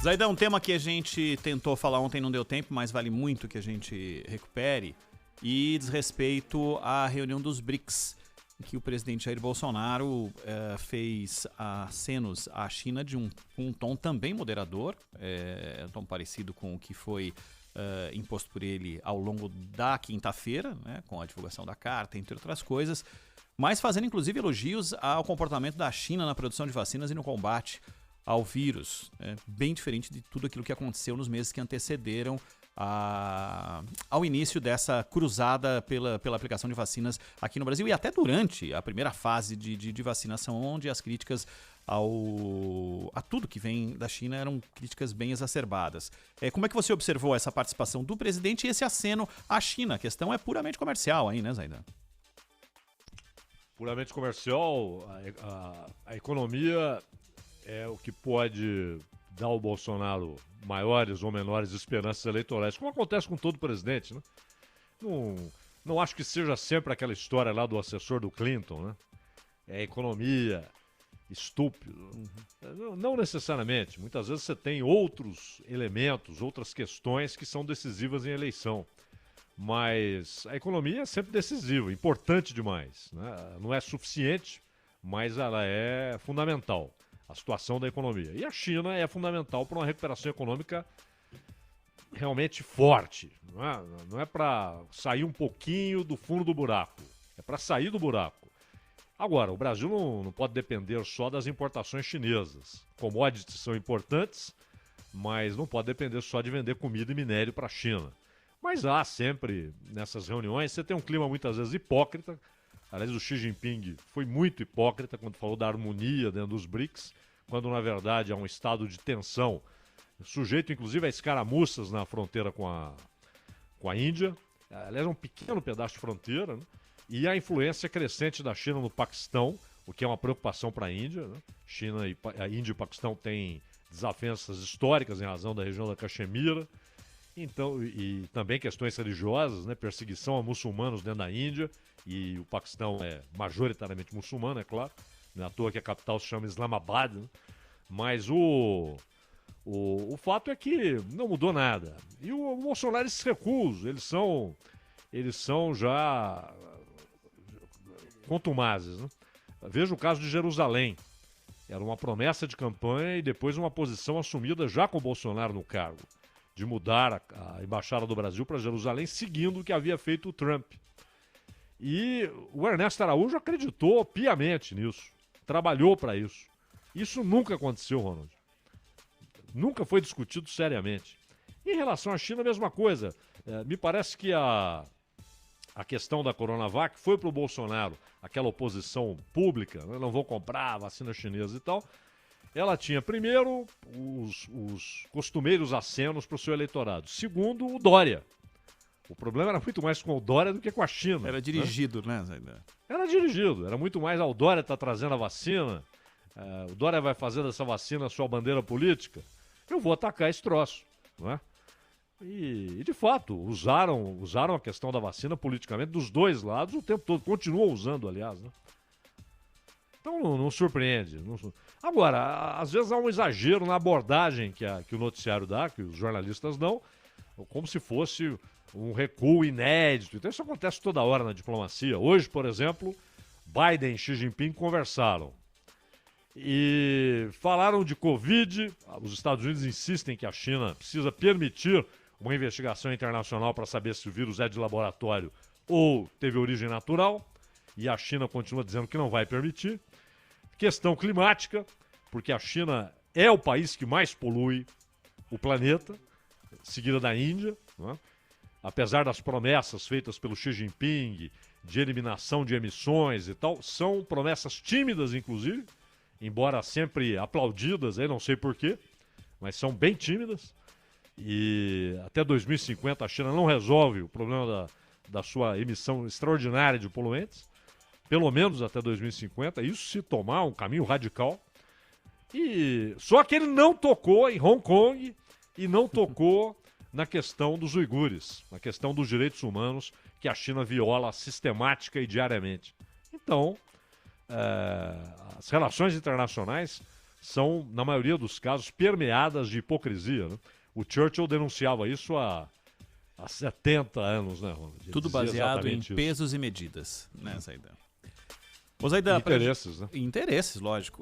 Zaidan, um tema que a gente tentou falar ontem, não deu tempo, mas vale muito que a gente recupere, e diz respeito à reunião dos BRICS, em que o presidente Jair Bolsonaro fez acenos à China de um tom também moderador, um tom parecido com o que foi imposto por ele ao longo da quinta-feira, né, com a divulgação da carta, entre outras coisas, mas fazendo inclusive elogios ao comportamento da China na produção de vacinas e no combate ao vírus, bem diferente de tudo aquilo que aconteceu nos meses que antecederam ao início dessa cruzada pela aplicação de vacinas aqui no Brasil e até durante a primeira fase de vacinação, onde as críticas a tudo que vem da China eram críticas bem exacerbadas. Como é que você observou essa participação do presidente e esse aceno à China? A questão é puramente comercial aí, né, Zaidan? Puramente comercial, a economia é o que pode dar ao Bolsonaro maiores ou menores esperanças eleitorais, como acontece com todo presidente, né? Não acho que seja sempre aquela história lá do assessor do Clinton, né? É economia, estúpido. Não necessariamente. Muitas vezes você tem outros elementos, outras questões que são decisivas em eleição. Mas a economia é sempre decisiva, importante demais, né? Não é suficiente, mas ela é fundamental. A situação da economia. E a China é fundamental para uma recuperação econômica realmente forte. Não é para sair um pouquinho do fundo do buraco. É para sair do buraco. Agora, o Brasil não pode depender só das importações chinesas. Commodities são importantes, mas não pode depender só de vender comida e minério para a China. Mas há sempre, nessas reuniões, você tem um clima muitas vezes hipócrita. Aliás, o Xi Jinping foi muito hipócrita quando falou da harmonia dentro dos BRICS, quando na verdade há um estado de tensão, sujeito inclusive a escaramuças na fronteira com a Índia. Aliás, é um pequeno pedaço de fronteira, né? E a influência crescente da China no Paquistão, o que é uma preocupação para a Índia, né? A Índia e o Paquistão têm desavenças históricas em razão da região da Caxemira. Então, e também questões religiosas, né? Perseguição a muçulmanos dentro da Índia, e o Paquistão é majoritariamente muçulmano, é claro. Não é à toa que a capital se chama Islamabad, né? Mas o fato é que não mudou nada. E o Bolsonaro se recusa, eles são já contumazes, né? Veja o caso de Jerusalém. Era uma promessa de campanha e depois uma posição assumida já com o Bolsonaro no cargo, de mudar a embaixada do Brasil para Jerusalém, seguindo o que havia feito o Trump. E o Ernesto Araújo acreditou piamente nisso, trabalhou para isso. Isso nunca aconteceu, Ronald. Nunca foi discutido seriamente. Em relação à China, a mesma coisa. Me parece que a questão da Coronavac foi para o Bolsonaro, aquela oposição pública, né? Não vou comprar vacina chinesa e tal. Ela tinha, primeiro, os costumeiros acenos para o seu eleitorado. Segundo, o Dória. O problema era muito mais com o Dória do que com a China. Era dirigido, né, Zaidan? Era dirigido. Era muito mais ao Dória estar trazendo a vacina. O Dória vai fazer dessa vacina a sua bandeira política. Eu vou atacar esse troço, não é? E de fato, usaram a questão da vacina politicamente dos dois lados o tempo todo. Continuam usando, aliás, né? Então não surpreende. Agora, às vezes há um exagero na abordagem que o noticiário dá, que os jornalistas dão, como se fosse um recuo inédito. Então isso acontece toda hora na diplomacia. Hoje, por exemplo, Biden e Xi Jinping conversaram e falaram de Covid. Os Estados Unidos insistem que a China precisa permitir uma investigação internacional para saber se o vírus é de laboratório ou teve origem natural, e a China continua dizendo que não vai permitir. Questão climática, porque a China é o país que mais polui o planeta, seguida da Índia, não é? Apesar das promessas feitas pelo Xi Jinping de eliminação de emissões e tal, são promessas tímidas, inclusive, embora sempre aplaudidas, aí não sei porquê, mas são bem tímidas. E até 2050 a China não resolve o problema da sua emissão extraordinária de poluentes, pelo menos até 2050, isso se tomar um caminho radical. E só que ele não tocou em Hong Kong e não tocou na questão dos uigures, na questão dos direitos humanos que a China viola sistemática e diariamente. Então, as relações internacionais são, na maioria dos casos, permeadas de hipocrisia. Né? O Churchill denunciava isso há 70 anos, né, Ronald? Tudo Dizia baseado em exatamente isso. pesos e medidas, né, Zaidan? Ô, Zaidan, Interesses, né? Interesses, lógico.